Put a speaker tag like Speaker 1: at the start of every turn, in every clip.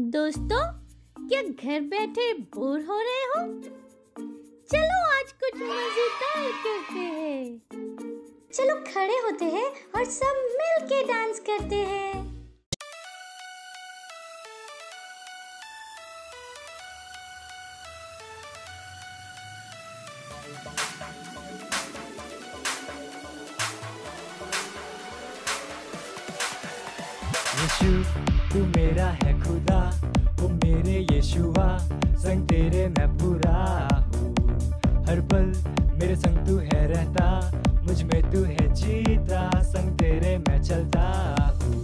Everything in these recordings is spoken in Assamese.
Speaker 1: दोस्तों, क्या घर बैठे बोर हो रहे हो? चलो आज कुछ मजेदार करते हैं।
Speaker 2: चलो खड़े होते हैं और सब मिल के डांस करते हैं।
Speaker 3: यीशु तू मेरा है खुदा, ओ मेरे यीशुआ, संग तेरे मैं पूरा हूँ। हर पल मेरे संग तू है रहता, मुझ में तू है जीता, संग तेरे मैं चलता हूँ।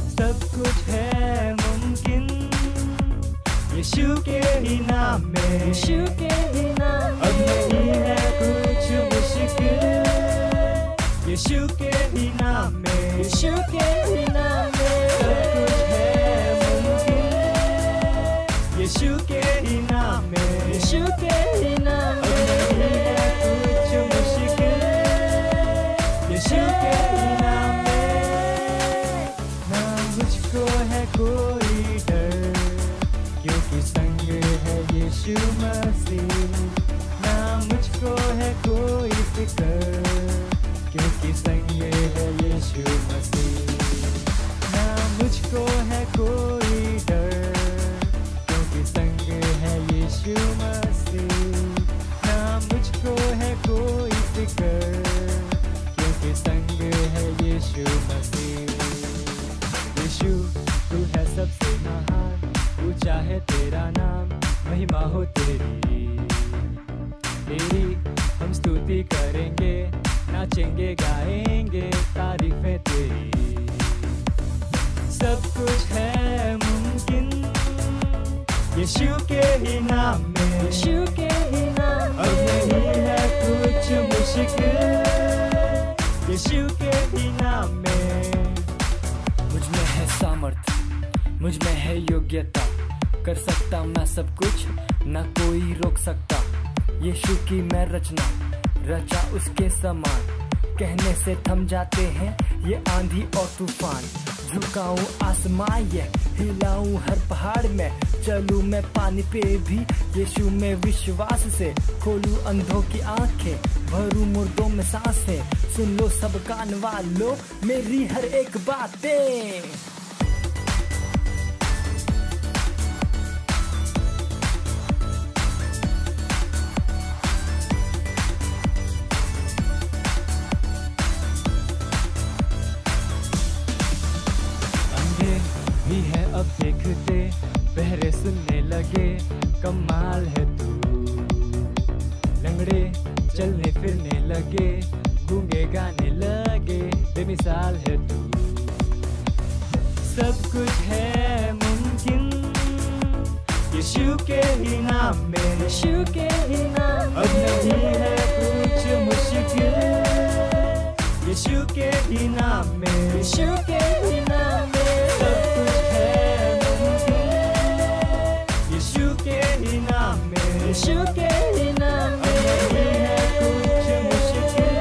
Speaker 3: सब कुछ है मुमकिन यीशु के ही नाम में,
Speaker 1: यीशु के ही नाम में।
Speaker 3: अब नहीं है कुछ मुश्किल यीशु के ही नाम में,
Speaker 1: यीशु के ही नाम में।
Speaker 3: सब कुछ है मुमकिन यीशु के ही नाम में,
Speaker 1: यीशु के ही नाम
Speaker 3: अब नहीं है कुछ मुश्किल यीशु के ही नाम में। ना मुझको है कोई डर, क्योंकि संग है यीशु मसीह। ना मुझको है कोई फिक्र, क्योंकि संग है यीशु मसीह। ना मुझको है कोई डर, क्योंकि संग है यीशु मसीह। ना मुझको है कोई फिक्र, क्योंकि संग है यीशु मसीह। यीशु तू है सबसे महान, ऊंचा है तेरा नाम, महिमा हो तेरी हम स्तुति करेंगे, नाचेंगे गाएंगे तारीफें तेरी। सब कुछ है मुमकिन यीशु के ही नाम में,
Speaker 1: यीशु के ही नाम
Speaker 3: अब नहीं है कुछ मुश्किल यीशु के ही नाम में। मुझ में है सामर्थ, मुझ में है योग्यता, कर सकता मैं सब कुछ, ना कोई रोक सकता। यीशु की मैं रचना, रचा उसके समान, कहने से थम जाते हैं ये आंधी और तूफान। झुकाऊं आसमां ये, हिलाऊं हर पहाड़ में, चलूं मैं पानी पे भी यीशु में विश्वास से। खोलूं अंधों की आंखें, भरूं मुर्दों में सांसें, सुन लो सब कान वालों मेरी हर एक बातें। भी है अब देखते, बहरे सुनने लगे, कमाल है तू। लंगड़े चलने फिरने लगे, गूंगे गाने लगे, बेमिसाल है तू। सब कुछ है मुमकिन यीशु के ही नाम में,
Speaker 1: यीशु के ही नाम
Speaker 3: अब नहीं है कुछ मुश्किल यीशु के ही नाम में,
Speaker 1: यीशु के ही नाम में।
Speaker 3: सब कुछ है मुमकिन यीशु के ही नाम में,
Speaker 1: यीशु के ही नाम
Speaker 3: अब
Speaker 1: में।
Speaker 3: नहीं है कुछ मुश्किल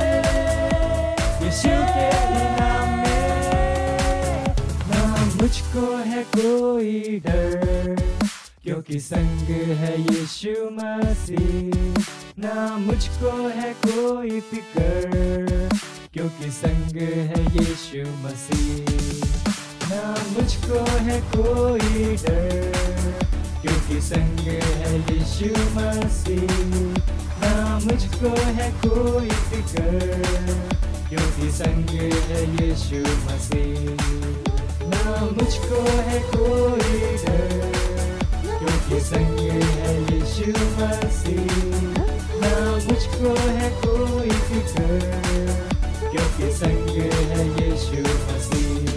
Speaker 3: यीशु के ही नाम में। ना मुझको है कोई डर, क्योंकि संग है यीशु मसीह। ना मुझको है कोई फिक्र, क्योंकि संग है यीशु मसीह। ना मुझको है कोई डर, क्योंकि संग है यीशु मसीह। ना मुझको है कोई फिक्र, क्योंकि संग है यीशु मसीह। ना मुझको है कोई डर, क्योंकि संग है यीशु मसीह। ना मुझको है कोई फिक्र, क्योंकि संग है यीशु मसीह।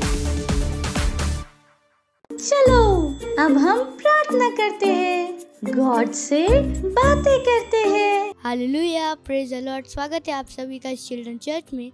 Speaker 2: चलो अब हम प्रार्थना करते हैं, गॉड से बातें करते हैं।
Speaker 4: Hallelujah, praise the Lord. स्वागत है आप सभी का इस चिल्ड्रन चर्च में।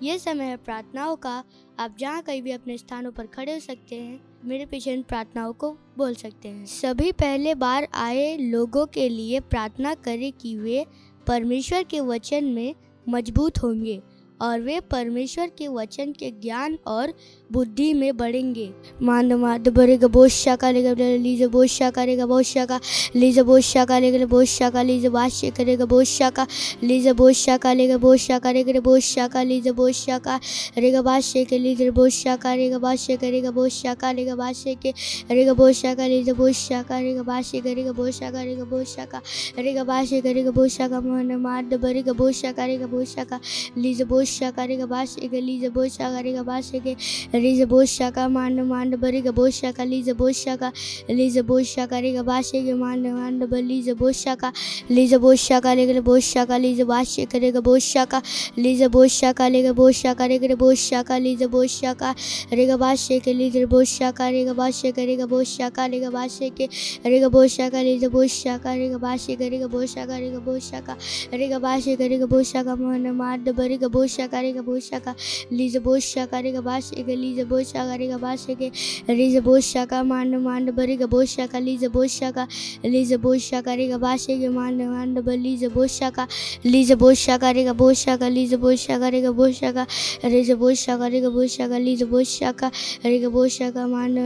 Speaker 4: ये समय है प्रार्थनाओं का। आप जहाँ कहीं भी अपने स्थानों पर खड़े हो सकते हैं, मेरे पीछे इन प्रार्थनाओं को बोल सकते हैं। सभी पहले बार आए लोगों के लिए प्रार्थना करें कि वे परमेश्वर के वचन में मजबूत होंगे और वे परमेश्वर के वचन के ज्ञान और बुद्धि में बढ़ेंगे। मांद बरेगा बोशा करेगा लीजे बोशा करेगा बोशा का लीजे बोशा करेगा बोशा का लीजे बाशे करेगा बोशा का लीजे बोशा करेगा बोशा करेगा बोशा का लीजे बोशा का रेगा बाशे के लीजे बोशा करेगा बाशे करेगा बोशा करेगा बाशे के रेगा बोशा का लीजे बोशा करेगा बाशे करेगा बोशा करेगा बोशा का रेगा बाशे करेगा बोशा का मांद बरेगा बोशा करेगा बोशा का लीजे बोशा करेगा बाशे के लीजे बोशा करेगा बाशे के लीजे बोशा का मांड बरेगा बोशा का लीजे बोशा का लीजे बोशा करेगा बाशे के मांड लीजे बोशा का लीजे बोशा करेगा बोशा का लीजे बाशे करेगा बोशा का लीजे बोशा करेगा बोशा करेगा बोशा का लीजे बोशा का रेगा बाशे के लीजे बोशा करेगा बाशे करेगा बोशा करेगा बाशे के रेगा बोशा का लीजे बोशा करेगा बाशे करेगा बोशा करेगा बोशा का रेगा बाशे करेगा बोशा का मांड बरेगा बोशा करेगा बोशा का लीजे बोशा करेगा बाशे के लीजे बोशा करेगा बाशे के लीजे बोशा का मांड बरेगा बोशा का लीजे बोशा का लीजे बोशा करेगा बाशे के मांड लीजे बोशा का लीजे बोशा करेगा बोशा का लीजे बोशा करेगा बोशा का लीजे बोशा करेगा बोशा का लीजे बोशा का करेगा बोशा का मांड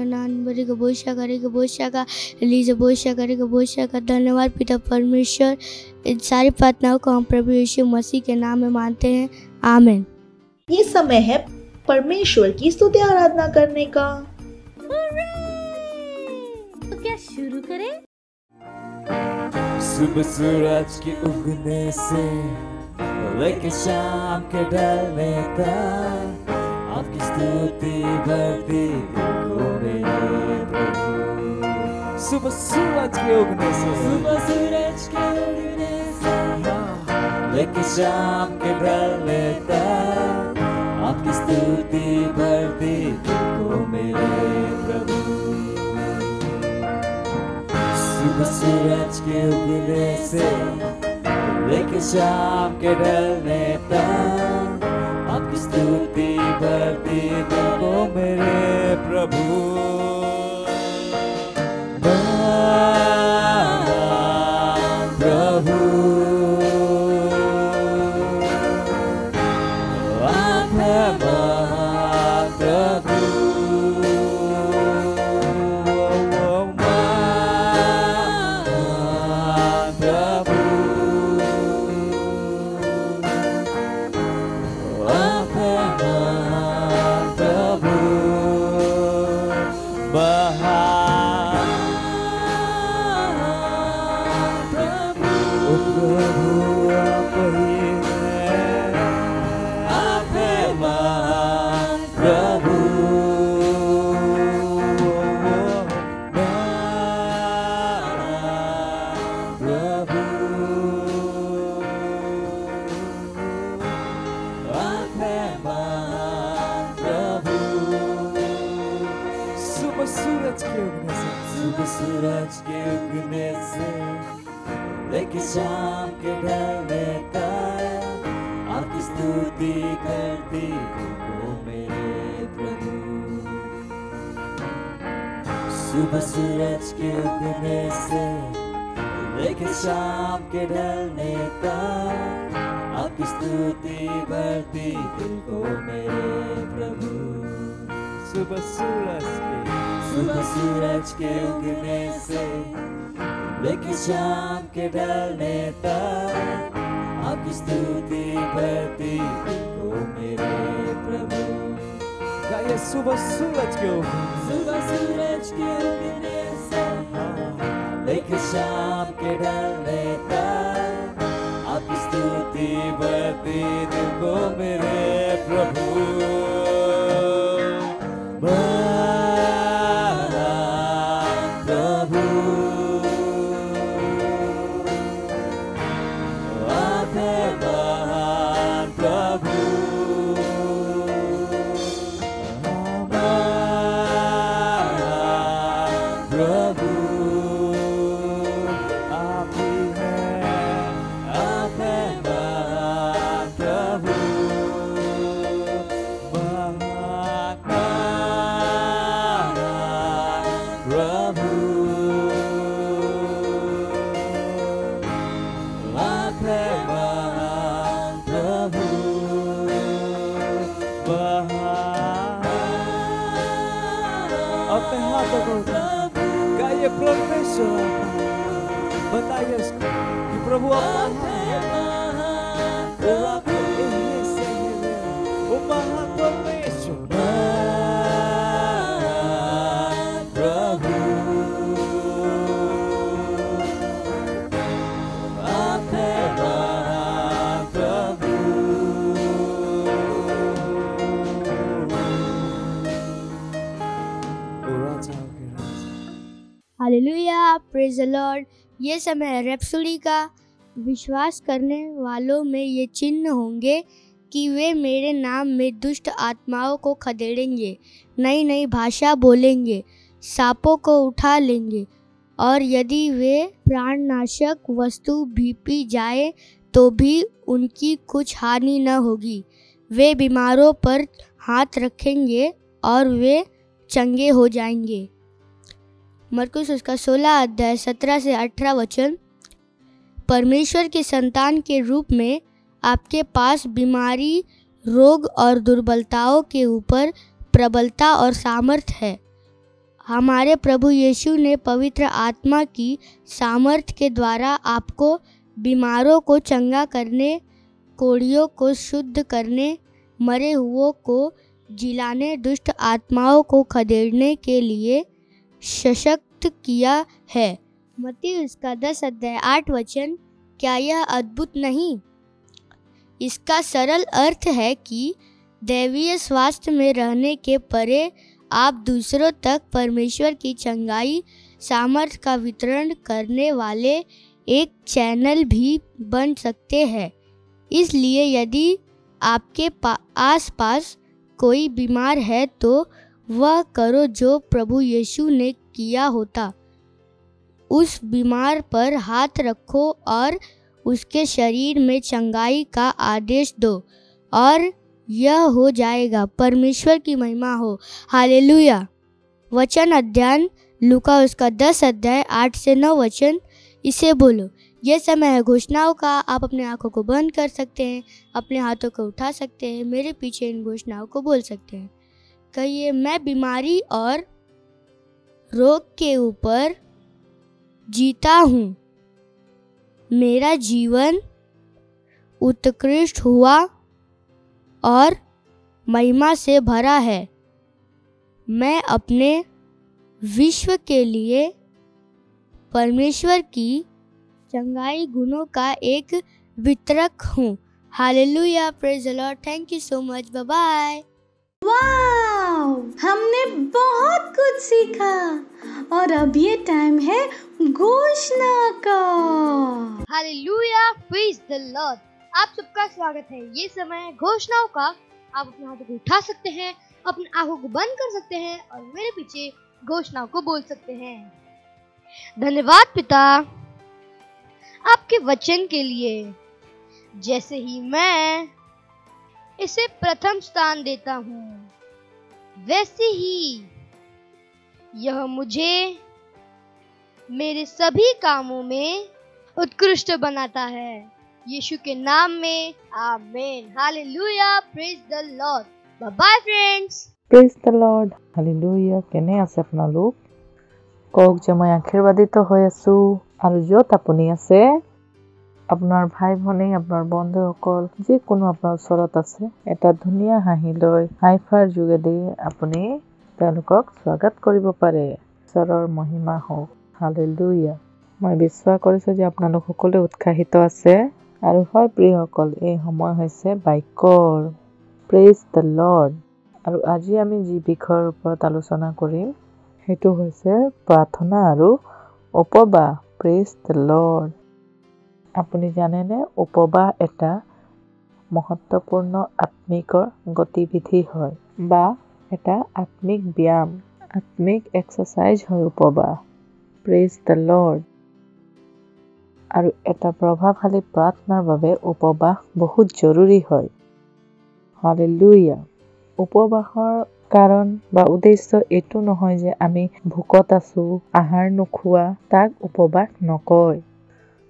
Speaker 4: बरेगा बोशा करेगा बोशा का लीजे बोशा करेगा बोशा का। धन्यवाद पिता परमेश्वर, इन सारी प्रार्थनाओं को हम प्रभु यीशु मसीह के नाम में मानते हैं, आमीन।
Speaker 5: ये समय है परमेश्वर की स्तुति आराधना करने का।
Speaker 1: तो क्या शुरू करें?
Speaker 3: सुबह सूरज के उगने से लेके शाम के ढलने तक आपकी स्तुति बढ़ती को मेरे प्रभु। सुबह सूरज के उगने से लेके शाम के ढलने तक आपकी स्तुति बढ़ती को मेरे प्रभु। सुबह सूरज के उगने से लेके शाम के ढलने तक आपकी स्तुति बढ़ती को मेरे प्रभु। सूरज के उगने से लेके शाम के ढलने तक आपकी स्तुति करती हो मेरे प्रभु। सुबह सूरज के उगने से लेके शाम के ढलने तक आपकी स्तुति बढ़ती हो मेरे प्रभु। सुबह सूरज के उगने से लेके शाम के ढलने तक आपकी स्तुति बढ़ती हो मेरे प्रभु। गाइए सुबह सूरज के उगने से लेके शाम के ढलने तक आपकी स्तुति बढ़ती हो मेरे प्रभु। अपने हाथों को गाइए परमेश्वर बताइए उसको कि प्रभु अपना महान परमेश्वर
Speaker 4: हालेलुया, प्रेज द लॉर्ड। ये समय है रैप्सोडी का। विश्वास करने वालों में ये चिन्ह होंगे कि वे मेरे नाम में दुष्ट आत्माओं को खदेड़ेंगे, नई नई भाषा बोलेंगे, सांपों को उठा लेंगे, और यदि वे प्राणनाशक वस्तु भी पी जाए तो भी उनकी कुछ हानि न होगी। वे बीमारों पर हाथ रखेंगे और वे चंगे हो जाएंगे। मरकुस उसका 16 अध्याय 17 से 18 वचन। परमेश्वर के संतान के रूप में आपके पास बीमारी, रोग और दुर्बलताओं के ऊपर प्रबलता और सामर्थ है। हमारे प्रभु यीशु ने पवित्र आत्मा की सामर्थ के द्वारा आपको बीमारों को चंगा करने, कोढ़ियों को शुद्ध करने, मरे हुओं को जिलाने, दुष्ट आत्माओं को खदेड़ने के लिए सशक्त किया है। मत्ती उसका 10 अध्याय 8 वचन। क्या यह अद्भुत नहीं? इसका सरल अर्थ है कि दैवीय स्वास्थ्य में रहने के परे आप दूसरों तक परमेश्वर की चंगाई सामर्थ्य का वितरण करने वाले एक चैनल भी बन सकते हैं। इसलिए यदि आपके आसपास कोई बीमार है तो वह करो जो प्रभु यीशु ने किया होता। उस बीमार पर हाथ रखो और उसके शरीर में चंगाई का आदेश दो और यह हो जाएगा। परमेश्वर की महिमा हो। हालेलुया। वचन अध्ययन लूका उसका 10 अध्याय 8 से 9 वचन। इसे बोलो। यह समय है घोषणाओं का। आप अपने आंखों को बंद कर सकते हैं, अपने हाथों को उठा सकते हैं, मेरे पीछे इन घोषणाओं को बोल सकते हैं। कहिए, मैं बीमारी और रोग के ऊपर जीता हूँ। मेरा जीवन उत्कृष्ट हुआ और महिमा से भरा है। मैं अपने विश्व के लिए परमेश्वर की चंगाई गुणों का एक वितरक हूँ। Hallelujah, praise the Lord. Thank you so much. Bye bye.
Speaker 2: Wow, हमने बहुत कुछ सीखा और अब ये टाइम है घोषणा का।
Speaker 4: Hallelujah, praise the Lord. आप सबका स्वागत है। ये समय है घोषणाओं का। आप अपने हाथों को उठा सकते हैं, अपनी आंखों को बंद कर सकते हैं और मेरे पीछे घोषणाओं को बोल सकते हैं। धन्यवाद पिता आपके वचन के लिए। जैसे ही मैं इसे प्रथम स्थान देता हूँ, वैसे ही यह मुझे मेरे सभी कामों में उत्कृष्ट बनाता है। यीशु के नाम में आमीन। Hallelujah, praise the Lord. Bye bye friends.
Speaker 6: Praise the Lord. Hallelujah. কেনে আছে আপোনালোক? কওক যে মই আশীৰ্বাদিত হৈ আছো। আৰু য'ত আপুনি আছে, আপোনাৰ ভাই ভনী, আপোনাৰ বন্ধুসকল যিকোনো আপোনাৰ ওচৰত আছে, এটা ধুনীয়া হাঁহি লৈ হাইফাৰ যোগেদি আপুনি তেওঁলোকক স্বাগত কৰিব পাৰে। ঈশ্বৰৰ মহিমা হওক। হালেলুয়া। মই বিশ্বাস কৰিছোঁ যে আপোনালোক সকলোৱে উৎসাহিত আছে। আৰু হয় প্ৰিয়সকল, এই সময় হৈছে বাক্যৰ। Praise the lord. আৰু আজি আমি যি বিষয়ৰ ওপৰত আলোচনা কৰিম সেইটো হৈছে প্ৰাৰ্থনা আৰু উপবাস। Praise the lord. আপুনি জানেনে, উপবাস এটা মহত্বপূৰ্ণ আত্মিক গতিবিধি হয় বা এটা আত্মিক ব্যায়াম, আত্মিক এক্সাৰচাইজ হয় উপবাস। Praise the lord. আৰু এটা প্ৰভাৱশালী প্ৰাৰ্থনাৰ বাবে উপবাস বহুত জৰুৰী হয়। হালেলুয়া। উপবাসৰ কাৰণ বা উদ্দেশ্য এইটো নহয় যে আমি ভোকত আছো, আহাৰ নোখোৱা, তাক উপবাস নকয়,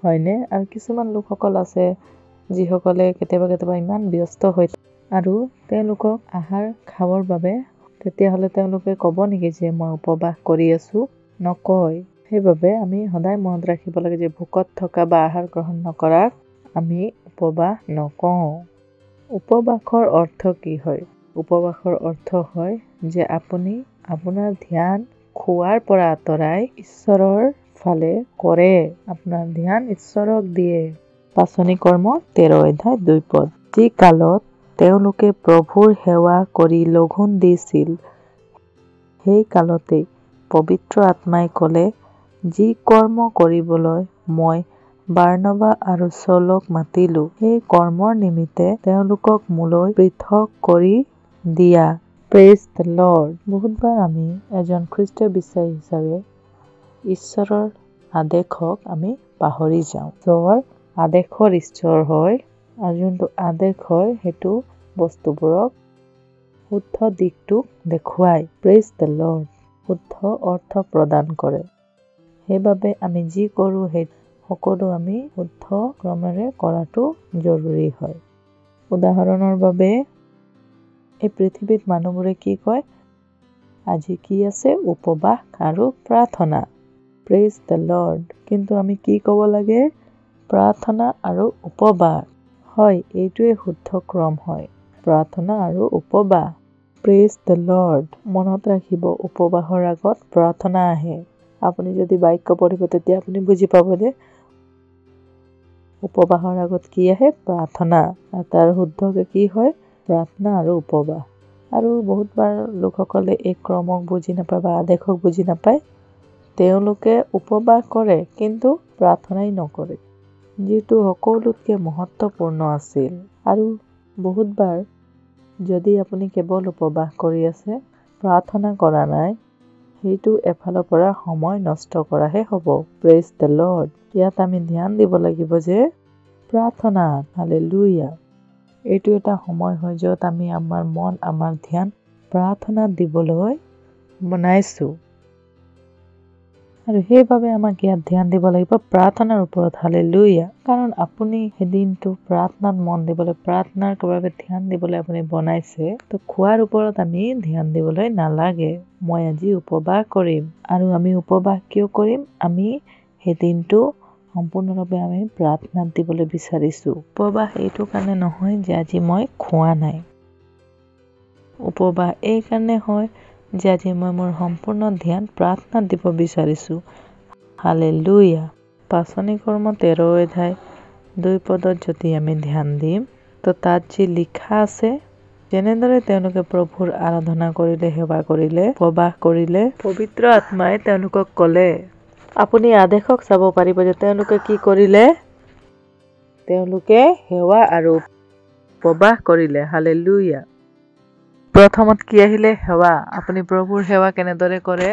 Speaker 6: হয়নে? আৰু কিছুমান লোকসকল আছে যিসকলে কেতিয়াবা ইমান ব্যস্ত হৈ আৰু তেওঁলোকক আহাৰ খাবৰ বাবে, তেতিয়াহ'লে তেওঁলোকে ক'ব নেকি যে মই উপবাস কৰি আছোঁ? নকয়। সেইবাবে আমি সদায় মনত ৰাখিব লাগে যে ভোকত থকা বা আহাৰ গ্ৰহণ নকৰাক আমি উপবাস নকওঁ। উপবাসৰ অৰ্থ কি হয়? উপবাসৰ অৰ্থ হয় যে আপুনি আপোনাৰ ধ্যান খোৱাৰ পৰা আঁতৰাই ঈশ্বৰৰ ফালে কৰে। আপোনাৰ ধ্যান ঈশ্বৰক দিয়ে। পাচনি কৰ্ম 13 অধ্যায় 2 পদ। যি কালত তেওঁলোকে প্ৰভুৰ সেৱা কৰি লঘোণ দিছিল, সেই কালতেই পবিত্ৰ আত্মাই ক'লে, যি কৰ্ম কৰিবলৈ মই বাৰ্ণবা আৰু চৌলক মাতিলোঁ, সেই কৰ্মৰ নিমিত্তে তেওঁলোকক মোলৈ পৃথক কৰি দিয়া। Praise the lord. বহুতবাৰ আমি এজন খ্ৰীষ্টীয় বিশ্বাসী হিচাপে ঈশ্বৰৰ আদেশক আমি পাহৰি যাওঁ। ঈশ্বৰ আদেশৰ ঈশ্বৰ হয়, আৰু যোনটো আদেশ হয় সেইটো বস্তুবোৰক শুদ্ধ দিশটোক দেখুৱায়। Praise the lord. শুদ্ধ অৰ্থ প্ৰদান কৰে। সেইবাবে আমি যি কৰোঁ সেই সকলো আমি শুদ্ধ ক্ৰমেৰে কৰাটো জৰুৰী হয়। উদাহৰণৰ বাবে এই পৃথিৱীত মানুহবোৰে কি কয়? আজি কি আছে? উপবাস আৰু প্ৰাৰ্থনা। Praise the lord. কিন্তু আমি কি ক'ব লাগে? প্ৰাৰ্থনা আৰু উপবাস। হয়, এইটোৱে শুদ্ধ ক্ৰম হয়। প্ৰাৰ্থনা আৰু উপবাস। Praise the lord. মনত ৰাখিব, উপবাসৰ আগত প্ৰাৰ্থনা আহে। আপুনি যদি বাক্য পঢ়িব তেতিয়া আপুনি বুজি পাব যে উপবাসৰ আগত কি আহে? প্ৰাৰ্থনা। আৰু তাৰ শুদ্ধকে কি হয়? প্ৰাৰ্থনা আৰু উপবাস। আৰু বহুতবাৰ লোকসকলে এই ক্ৰমক বুজি নাপায় বা আদেশক বুজি নাপায়। তেওঁলোকে উপবাস কৰে কিন্তু প্ৰাৰ্থনাই নকৰে, যিটো সকলোতকৈ মহত্বপূৰ্ণ আছিল। আৰু বহুতবাৰ যদি আপুনি কেৱল উপবাস কৰি আছে, প্ৰাৰ্থনা কৰা নাই, সেইটো এফালৰ পৰা সময় নষ্ট কৰাহে হ'ব। Praise the lord. ইয়াত আমি ধ্যান দিব লাগিব যে প্ৰাৰ্থনাত, হালেলুয়া, এইটো এটা সময় হয় য'ত আমি আমাৰ মন, আমাৰ ধ্যান প্ৰাৰ্থনাত দিবলৈ বনাইছোঁ। আৰু সেইবাবে আমাক ইয়াত ধ্যান দিব লাগিব প্ৰাৰ্থনাৰ ওপৰত। হালেলুয়া। কাৰণ আপুনি সেইদিনটো প্ৰাৰ্থনাত মন দিবলৈ, প্ৰাৰ্থনাৰ বাবে ধ্যান দিবলৈ আপুনি বনাইছে, তো খোৱাৰ ওপৰত আমি ধ্যান দিবলৈ নালাগে। মই আজি উপবাস কৰিম। আৰু আমি উপবাস কিয় কৰিম? আমি সেইদিনটো সম্পূৰ্ণভাৱে আমি প্ৰাৰ্থনাত দিবলৈ বিচাৰিছোঁ। উপবাস এইটো কাৰণে নহয় যে আজি মই খোৱা নাই। উপবাস এই কাৰণে হয় যে আজি মই মোৰ সম্পূৰ্ণ ধ্যান প্ৰাৰ্থনাত দিব বিচাৰিছোঁ। হালেলুয়া। পাচনি কৰ্ম 13 অধ্যায় 2 পদত যদি আমি ধ্যান দিম, তো তাত যি লিখা আছে, যেনেদৰে তেওঁলোকে প্ৰভুৰ আৰাধনা কৰিলে, সেৱা কৰিলে, উপবাস কৰিলে, পবিত্ৰ আত্মাই তেওঁলোকক ক'লে। আপুনি আদেশক চাব পাৰিব যে তেওঁলোকে কি কৰিলে? তেওঁলোকে সেৱা আৰু উপবাস কৰিলে। হালেলুয়া। প্ৰথমত কি আহিলে? সেৱা। আপুনি প্ৰভুৰ সেৱা কেনেদৰে কৰে?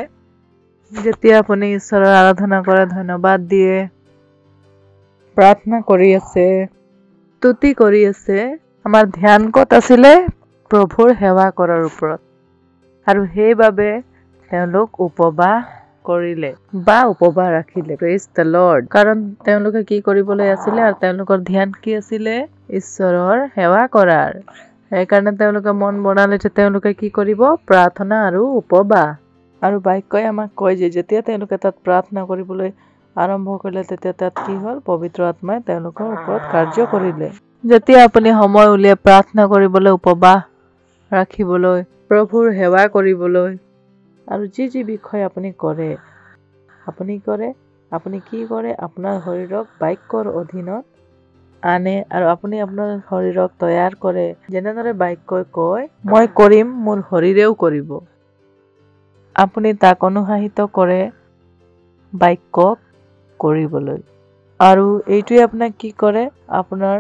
Speaker 6: যেতিয়া আপুনি ঈশ্বৰৰ আৰাধনা কৰে, ধন্যবাদ দিয়ে, প্ৰাৰ্থনা কৰি আছে, স্তুতি কৰি আছে, আমাৰ ধ্যান ক'ত আছিলে? প্ৰভুৰ সেৱা কৰাৰ ওপৰত। আৰু সেইবাবে তেওঁলোক উপবাস কৰিলে বা উপবাস ৰাখিলে। Praise the lord. কাৰণ তেওঁলোকে কি কৰিবলৈ আছিলে? আৰু তেওঁলোকৰ ধ্যান কি আছিলে? ঈশ্বৰৰ সেৱা কৰাৰ। সেইকাৰণে তেওঁলোকে মন বনালে যে তেওঁলোকে কি কৰিব? প্ৰাৰ্থনা আৰু উপবাস। আৰু বাক্যই আমাক কয় যে যেতিয়া তেওঁলোকে তাত প্ৰাৰ্থনা কৰিবলৈ আৰম্ভ কৰিলে, তেতিয়া তাত কি হ'ল? পবিত্ৰ আত্মাই তেওঁলোকৰ ওপৰত কাৰ্য কৰিলে। যেতিয়া আপুনি সময় উলিয়াই প্ৰাৰ্থনা কৰিবলৈ, উপবাস ৰাখিবলৈ, প্ৰভুৰ সেৱা কৰিবলৈ, আৰু যি যি বিষয় আপুনি কৰে, আপুনি কি কৰে? আপোনাৰ শৰীৰক বাক্যৰ অধীনত আনে আৰু আপুনি আপোনাৰ শৰীৰক তৈয়াৰ কৰে। যেনেদৰে বাক্যই কয়, মই কৰিম, মোৰ শৰীৰেও কৰিব। আপুনি তাক অনুসাৰিত কৰে বাক্যক কৰিবলৈ। আৰু এইটোৱে আপোনাক কি কৰে? আপোনাৰ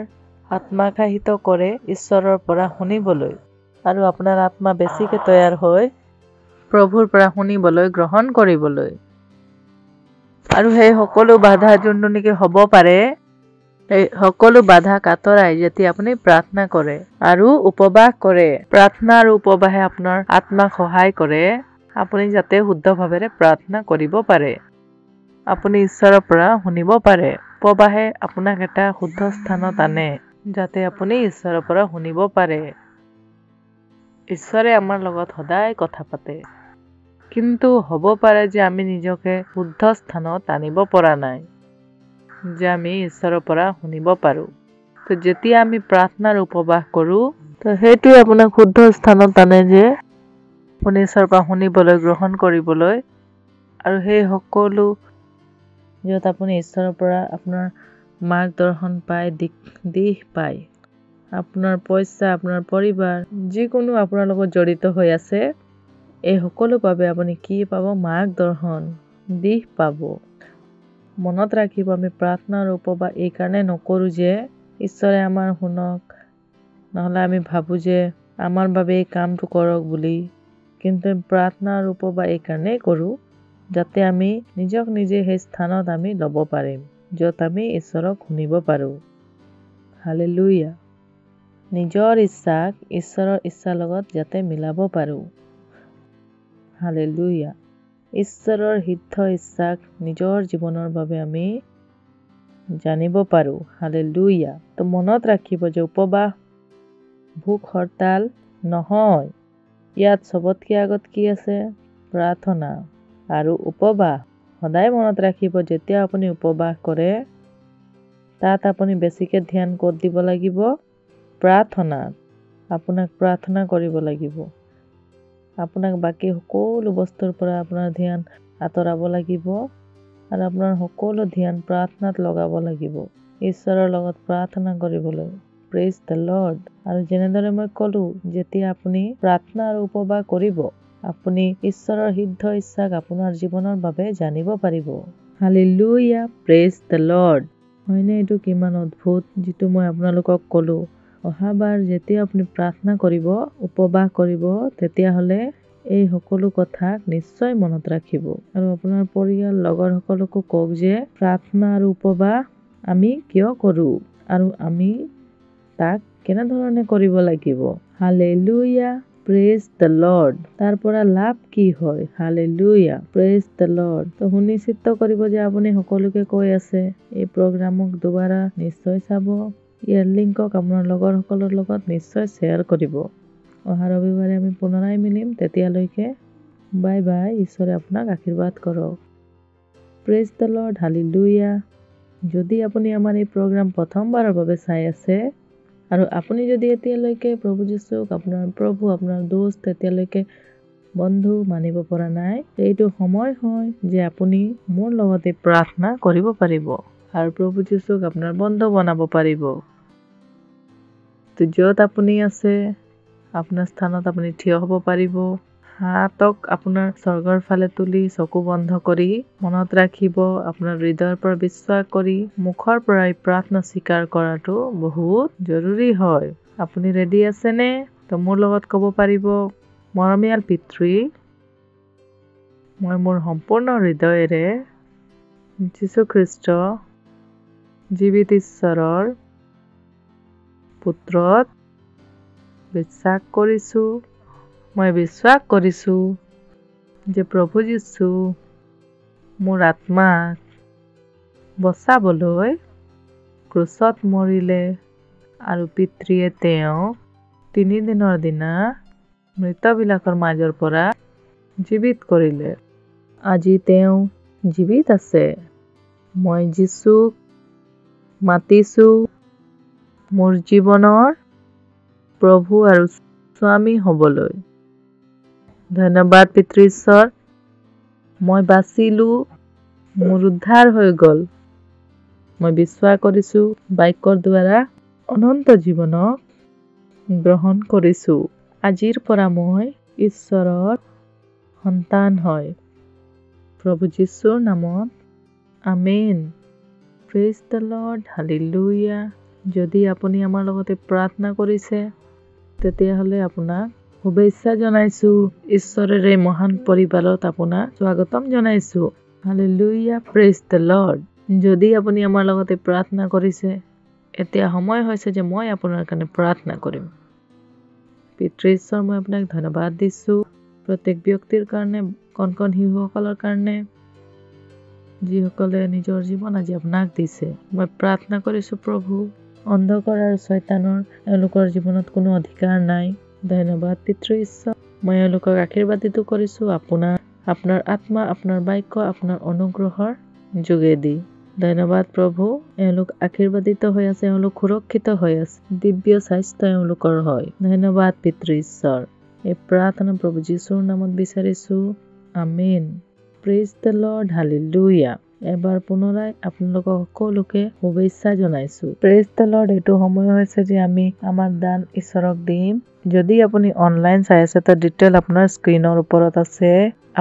Speaker 6: আত্মাকাহিত কৰে ঈশ্বৰৰ পৰা শুনিবলৈ। আৰু আপোনাৰ আত্মা বেছিকে তৈয়াৰ হয় প্ৰভুৰ পৰা শুনিবলৈ, গ্ৰহণ কৰিবলৈ। আৰু সেই সকলো বাধা যোনটো নেকি হ'ব পাৰে, এই সকলো বাধাক আঁতৰাই যেতিয়া আপুনি প্ৰাৰ্থনা কৰে আৰু উপবাস কৰে। প্ৰাৰ্থনা আৰু উপবাসে আপোনাৰ আত্মাক সহায় কৰে আপুনি যাতে শুদ্ধভাৱেৰে প্ৰাৰ্থনা কৰিব পাৰে, আপুনি ঈশ্বৰৰ পৰা শুনিব পাৰে। উপবাসে আপোনাক এটা শুদ্ধ স্থানত আনে যাতে আপুনি ঈশ্বৰৰ পৰা শুনিব পাৰে। ঈশ্বৰে আমাৰ লগত সদায় কথা পাতে, কিন্তু হ'ব পাৰে যে আমি নিজকে শুদ্ধ স্থানত আনিব পৰা নাই, যে আমি ঈশ্বৰৰ পৰা শুনিব পাৰোঁ। তো যেতিয়া আমি প্ৰাৰ্থনাৰ উপবাস কৰোঁ, তো সেইটোৱে আপোনাক শুদ্ধ স্থানত আনে যে আপুনি ঈশ্বৰৰ পৰা শুনিবলৈ, গ্ৰহণ কৰিবলৈ, আৰু সেই সকলো য'ত আপুনি ঈশ্বৰৰ পৰা আপোনাৰ মাৰ্গদৰ্শন পায়, দিশ পায়, আপোনাৰ পইচা, আপোনাৰ পৰিবাৰ, যিকোনো আপোনাৰ লগত জড়িত হৈ আছে, এই সকলো বাবে আপুনি কি পাব? মাৰ্গদৰ্শন, দিশ পাব। মনত ৰাখিব, আমি প্ৰাৰ্থনা আৰু উপবাস এই কাৰণে নকৰোঁ যে ঈশ্বৰে আমাৰ শুনক, নহ'লে আমি ভাবোঁ যে আমাৰ বাবে এই কামটো কৰক বুলি। কিন্তু প্ৰাৰ্থনা আৰু উপবাস এই কাৰণেই কৰোঁ যাতে আমি নিজক নিজে সেই স্থানত আমি ল'ব পাৰিম, য'ত আমি ঈশ্বৰক শুনিব পাৰোঁ। হালেলুয়া। নিজৰ ইচ্ছাক ঈশ্বৰৰ ইচ্ছাৰ লগত যাতে মিলাব পাৰোঁ। হালেলুয়া। ঈশ্বৰৰ সিদ্ধ ইচ্ছাক নিজৰ জীৱনৰ বাবে আমি জানিব পাৰোঁ। হালেলুয়া। তো মনত ৰাখিব যে উপবাস ভোক হৰতাল নহয়। ইয়াত চবতকৈ আগত কি আছে? প্ৰাৰ্থনা আৰু উপবাস। সদায় মনত ৰাখিব, যেতিয়া আপুনি উপবাস কৰে, তাত আপুনি বেছিকৈ ধ্যান ক'ত দিব লাগিব? প্ৰাৰ্থনাত। আপোনাক প্ৰাৰ্থনা কৰিব লাগিব। আপোনাক বাকী সকলো বস্তুৰ পৰা আপোনাৰ ধ্যান আঁতৰাব লাগিব আৰু আপোনাৰ সকলো ধ্যান প্ৰাৰ্থনাত লগাব লাগিব, ঈশ্বৰৰ লগত প্ৰাৰ্থনা কৰিবলৈ। Praise the lord. আৰু যেনেদৰে মই ক'লোঁ, যেতিয়া আপুনি প্ৰাৰ্থনা আৰু উপবাস কৰিব, আপুনি ঈশ্বৰৰ সিদ্ধ ইচ্ছাক আপোনাৰ জীৱনৰ বাবে জানিব পাৰিব। হালেলুয়া। Praise the lord. হয়নে? এইটো কিমান অদ্ভুত, যিটো মই আপোনালোকক ক'লোঁ। অহাবাৰ যেতিয়া আপুনি প্ৰাৰ্থনা কৰিব, উপবাস কৰিব, তেতিয়াহ'লে এই সকলো কথাক নিশ্চয় মনত ৰাখিব আৰু আপোনাৰ পৰিয়াল, লগৰ সকলকো কওক যে প্ৰাৰ্থনা আৰু উপবাস আমি কিয় কৰোঁ আৰু আমি তাক কেনেধৰণে কৰিব লাগিব। হালেলুয়া। Praise the lord. তাৰ পৰা লাভ কি হয়? হালেলুয়া। Praise the lord. তো সুনিশ্চিত কৰিব যে আপুনি সকলোকে কৈ আছে এই প্ৰগ্ৰামক দুবাৰা নিশ্চয় চাব। ইয়াৰ লিংকক আপোনাৰ লগৰসকলৰ লগত নিশ্চয় শ্বেয়াৰ কৰিব। অহা ৰবিবাৰে আমি পুনৰাই মিলিম। তেতিয়ালৈকে বাই বাই। ঈশ্বৰে আপোনাক আশীৰ্বাদ কৰক। Praise the Lord. হালেলুয়া। যদি আপুনি আমাৰ এই প্ৰগ্ৰাম প্ৰথমবাৰৰ বাবে চাই আছে আৰু আপুনি যদি এতিয়ালৈকে প্ৰভু যীশুক আপোনাৰ প্ৰভু, আপোনাৰ দোষ্ট, এতিয়ালৈকে বন্ধু মানিব পৰা নাই, এইটো সময় হয় যে আপুনি মোৰ লগতে প্ৰাৰ্থনা কৰিব পাৰিব আৰু প্ৰভু যীশুক আপোনাৰ বন্ধু বনাব পাৰিব। তো য'ত আপুনি আছে, আপোনাৰ স্থানত আপুনি থিয় হ'ব পাৰিব। হাতক আপোনাৰ স্বৰ্গৰ ফালে তুলি, চকু বন্ধ কৰি মনত ৰাখিব, আপোনাৰ হৃদয়ৰ পৰা বিশ্বাস কৰি মুখৰ পৰাই প্ৰাৰ্থনা স্বীকাৰ কৰাটো বহুত জৰুৰী হয়। আপুনি ৰেডি আছেনে? তো মোৰ লগত ক'ব পাৰিব, মৰমীয়াল পিতৃ, মই মোৰ সম্পূৰ্ণ হৃদয়েৰে যীশুখ্ৰীষ্ট জীৱিত ঈশ্বৰৰ পুত্ৰত বিশ্বাস কৰিছোঁ। মই বিশ্বাস কৰিছোঁ যে প্ৰভু যীশু মোৰ আত্মাক বচাবলৈ ক্ৰুচত মৰিলে আৰু পিতৃয়ে তেওঁক 3 দিনৰ দিনা মৃতবিলাকৰ মাজৰ পৰা জীৱিত কৰিলে। আজি তেওঁ জীৱিত আছে। মই যীশুক মাতিছোঁ মোৰ জীৱনৰ প্ৰভু আৰু স্বামী হ'বলৈ। ধন্যবাদ পিতৃ ঈশ্বৰ, মই বাচিলোঁ, মোৰ উদ্ধাৰ হৈ গ'ল। মই বিশ্বাস কৰিছোঁ বাক্যৰ দ্বাৰা অনন্ত জীৱনক গ্ৰহণ কৰিছোঁ। আজিৰ পৰা মই ঈশ্বৰৰ সন্তান হয়। প্ৰভু যীশুৰ নামত amen. Praise the Lord. Hallelujah. যদি আপুনি আমাৰ লগতে প্ৰাৰ্থনা কৰিছে, তেতিয়াহ'লে আপোনাক শুভেচ্ছা জনাইছোঁ। ঈশ্বৰৰ এই মহান পৰিবাৰত আপোনাক স্বাগতম জনাইছোঁ। হালেলুয়া। Praise the lord. যদি আপুনি আমাৰ লগতে প্ৰাৰ্থনা কৰিছে, এতিয়া সময় হৈছে যে মই আপোনাৰ কাৰণে প্ৰাৰ্থনা কৰিম। পিতৃ ঈশ্বৰ, মই আপোনাক ধন্যবাদ দিছোঁ প্ৰত্যেক ব্যক্তিৰ কাৰণে, কণ কণ শিশুসকলৰ কাৰণে, যিসকলে নিজৰ জীৱন আজি আপোনাক দিছে। মই প্ৰাৰ্থনা কৰিছোঁ প্ৰভু, অন্ধকাৰ আৰু শয়তানৰ এওঁলোকৰ জীৱনত কোনো অধিকাৰ নাই। ধন্যবাদ পিতৃ ঈশ্বৰ, মই এওঁলোকক আশীৰ্বাদিত কৰিছোঁ আপোনাৰ আত্মা, আপোনাৰ বাক্য, আপোনাৰ অনুগ্ৰহৰ যোগেদি। ধন্যবাদ প্ৰভু, এওঁলোক আশীৰ্বাদিত হৈ আছে, এওঁলোক সুৰক্ষিত হৈ আছে, দিব্য স্বাস্থ্য এওঁলোকৰ হয়। ধন্যবাদ পিতৃ ঈশ্বৰ, এই প্ৰাৰ্থনা প্ৰভু যীশুৰ নামত বিচাৰিছোঁ, amen. Praise the Lord, hallelujah. এবাৰ পুনৰাই আপোনালোকক সকলোকে শুভেচ্ছা জনাইছোঁ। Praise the Lord. এইটো সময় হৈছে যে আমি আমাৰ দান ঈশ্বৰক দিম। যদি আপুনি অনলাইন চাই আছে তো ডিটেইল আপোনাৰ স্ক্ৰীনৰ ওপৰত আছে।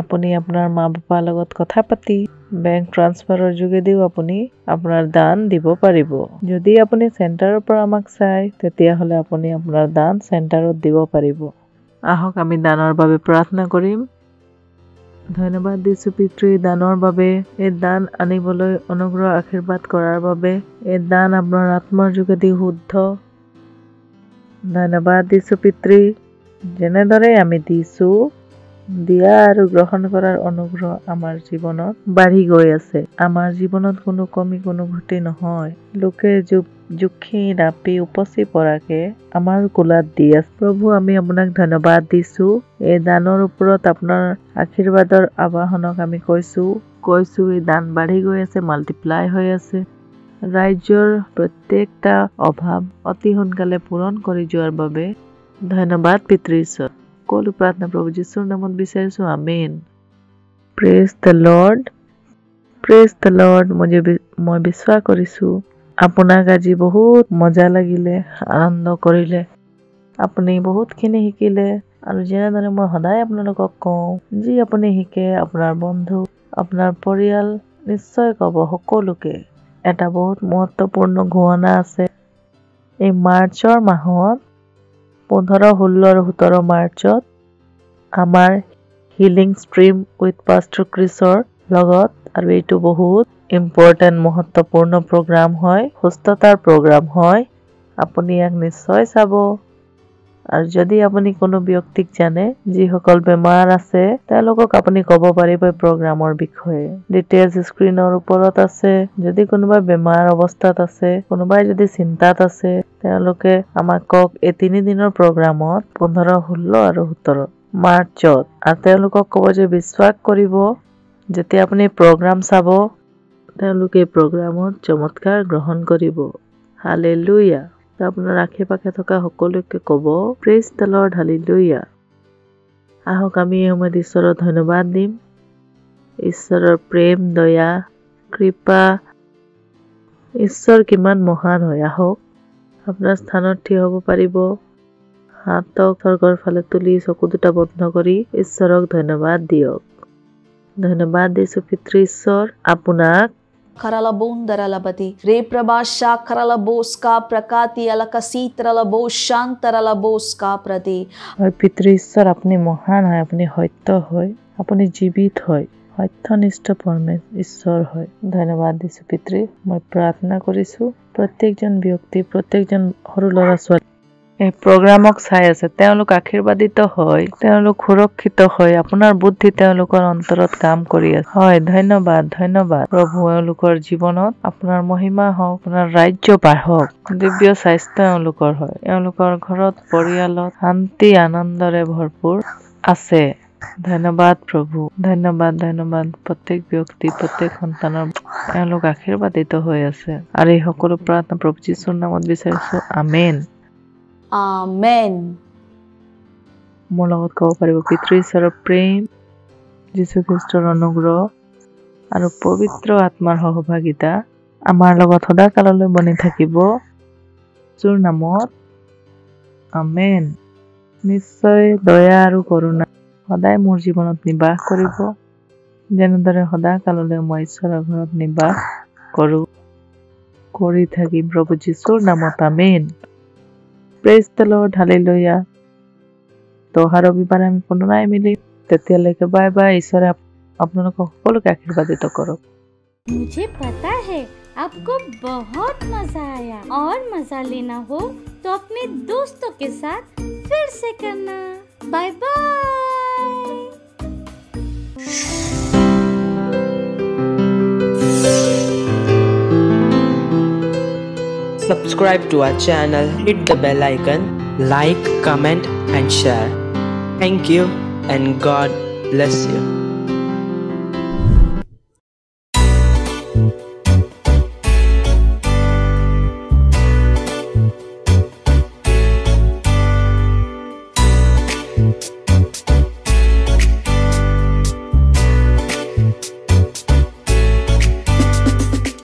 Speaker 6: আপুনি আপোনাৰ মা পাপাৰ লগত কথা পাতি বেংক ট্ৰান্সফাৰৰ যোগেদিও আপুনি আপোনাৰ দান দিব পাৰিব। যদি আপুনি চেণ্টাৰৰ পৰা আমাক চাই তেতিয়াহ'লে আপুনি আপোনাৰ দান চেণ্টাৰত দিব পাৰিব। আহক আমি দানৰ বাবে প্ৰাৰ্থনা কৰিম। ধন্যবাদ দিছোঁ পিতৃ দানৰ বাবে, এই দান আনিবলৈ অনুগ্ৰহ আশীৰ্বাদ কৰাৰ বাবে, এই দান আপোনাৰ আত্মাৰ যোগেদি শুদ্ধ। ধন্যবাদ দিছোঁ পিতৃ, যেনেদৰে আমি দিছোঁ, দিয়া আৰু গ্ৰহণ কৰাৰ অনুগ্ৰহ আমাৰ জীৱনত বাঢ়ি গৈ আছে। আমাৰ জীৱনত কোনো কমি কোনো ঘটি নহয়। লোকে জুখি নাপি উপচি পৰাকে আমাৰ কোলাত দি আছে। প্ৰভু আমি আপোনাক ধন্যবাদ দিছোঁ। এই দানৰ ওপৰত আপোনাৰ আশীৰ্বাদৰ আবাহনক আমি কৈছোঁ এই দান বাঢ়ি গৈ আছে, মাল্টিপ্লাই হৈ আছে। ৰাজ্যৰ প্ৰত্যেকটা অভাৱ অতি সোনকালে পূৰণ কৰি যোৱাৰ বাবে ধন্যবাদ পিতৃ ঈশ্বৰ। সকলো প্ৰাৰ্থনা প্ৰভু যীশুৰ নামত বিচাৰিছোঁ, amen. Praise the Lord, praise the Lord. মই বিশ্বাস কৰিছোঁ আপোনাক আজি বহুত মজা লাগিলে, আনন্দ কৰিলে, আপুনি বহুতখিনি শিকিলে। আৰু যেনেদৰে মই সদায় আপোনালোকক কওঁ, যি আপুনি শিকে আপোনাৰ বন্ধু, আপোনাৰ পৰিয়াল নিশ্চয় ক'ব সকলোকে। এটা বহুত মহত্বপূৰ্ণ ঘোষণা আছে। এই মাৰ্চৰ মাহত 15, 16 আৰু 17 মাৰ্চত আমাৰ হিলিং ষ্ট্ৰীম উইথ পাষ্টাৰ ক্ৰিছৰ লগত, আৰু এইটো বহুত ইম্পৰ্টেণ্ট মহত্বপূৰ্ণ প্ৰগ্ৰাম হয়, সুস্থতাৰ প্ৰগ্ৰাম হয়। আপুনি ইয়াক নিশ্চয় চাব। আৰু যদি আপুনি কোনো ব্যক্তিক জানে যিসকল বেমাৰ আছে, তেওঁলোকক আপুনি ক'ব পাৰিব এই প্ৰগ্ৰামৰ বিষয়ে। ডিটেইলছ স্ক্ৰীনৰ ওপৰত আছে। যদি কোনোবা বেমাৰ অৱস্থাত আছে, কোনোবাই যদি চিন্তাত আছে, তেওঁলোকে আমাক কওক। এই 3 দিনৰ প্ৰগ্ৰামত 15, 16 আৰু 17 মাৰ্চত, আৰু তেওঁলোকক ক'ব যে বিশ্বাস কৰিব, যেতিয়া আপুনি প্ৰগ্ৰাম চাব তেওঁলোকে প্ৰগ্ৰামত চমৎকাৰ গ্ৰহণ কৰিব। হালেলুয়া। আপোনাৰ আশে পাশে থকা সকলোকে ক'ব, প্ৰেইজ দ্য লৰ্ড, হালেলুয়া। আহক আমি এই সময়ত ঈশ্বৰৰ ধন্যবাদ দিম। ঈশ্বৰৰ প্ৰেম, দয়া, কৃপা, ঈশ্বৰ কিমান মহান হয়। আহক আপোনাৰ স্থানত থিয় হ'ব পাৰিব। হাতক স্বৰ্গৰ ফালে তুলি চকু দুটা বন্ধ কৰি ঈশ্বৰক ধন্যবাদ দিয়ক। ধন্যবাদ দিছোঁ পিতৃ ঈশ্বৰ আপোনাক।
Speaker 5: Karalabondaralabati, Reprabasha Karalaboska Prakati Alakasitralaboshantaraboska Prati.
Speaker 6: হয় পিতৃ ঈশ্বৰ, আপুনি মহান হয়, আপুনি সত্য হয়, আপুনি জীৱিত হয়, সত্যনিষ্ঠ ঈশ্বৰ হয়। ধন্যবাদ দিছোঁ পিতৃ। মই প্ৰাৰ্থনা কৰিছোঁ প্ৰত্যেকজন ব্যক্তি, প্ৰত্যেকজন সৰু ল'ৰা ছোৱালী এই প্ৰগ্ৰামক চাই আছে, তেওঁলোক আশীৰ্বাদিত হয়, তেওঁলোক সুৰক্ষিত হয়, আপোনাৰ বুদ্ধি তেওঁলোকৰ অন্তৰত কাম কৰি আছে। হয়, ধন্যবাদ, ধন্যবাদ প্ৰভু। এওঁলোকৰ জীৱনত আপোনাৰ মহিমা হওক, আপোনাৰ ৰাজ্য বাঢ়ক, দিব্য স্বাস্থ্য এওঁলোকৰ হয়, এওঁলোকৰ ঘৰত পৰিয়ালত শান্তি আনন্দৰে ভৰপূৰ আছে। ধন্যবাদ প্ৰভু, ধন্যবাদ, ধন্যবাদ। প্ৰত্যেক ব্যক্তি, প্ৰত্যেক সন্তানৰ এওঁলোক আশীৰ্বাদিত হৈ আছে। আৰু এই সকলো প্ৰাৰ্থনা প্ৰভু যীশুৰ নামত বিচাৰিছোঁ, আমেন।
Speaker 5: Amen.
Speaker 6: মোৰ লগত ক'ব পাৰিব, পিতৃ ঈশ্বৰৰ প্ৰেম, যীশু খ্ৰীষ্টৰ অনুগ্ৰহ আৰু পবিত্ৰ আত্মাৰ সহভাগিতা আমাৰ লগত সদাকাললৈ বনি থাকিব। যীশুৰ নামত আমেন। নিশ্চয় দয়া আৰু কৰোণা সদায় মোৰ জীৱনত নিবাস কৰিব, যেনেদৰে সদাকাললৈ মই ঈশ্বৰৰ ঘৰত নিবাস কৰি থাকিম প্ৰভু যীশুৰ নামত, amen. Praise the Lord, hallelujah. তো অহা ৰবিবাৰে আমি পুনৰাই মিলিম। তেতিয়ালৈকে বাই বাই। ঈশ্বৰে আপোনালোকক সকলোকে আশীৰ্বাদিত কৰক।
Speaker 1: मुझे पता है आपको बहुत मजा आया, और मजा लेना हो तो अपने दोस्तों के साथ फिर से करना। Bye bye.
Speaker 7: Subscribe to our channel, hit the bell icon, like, comment and share. Thank you and God bless you.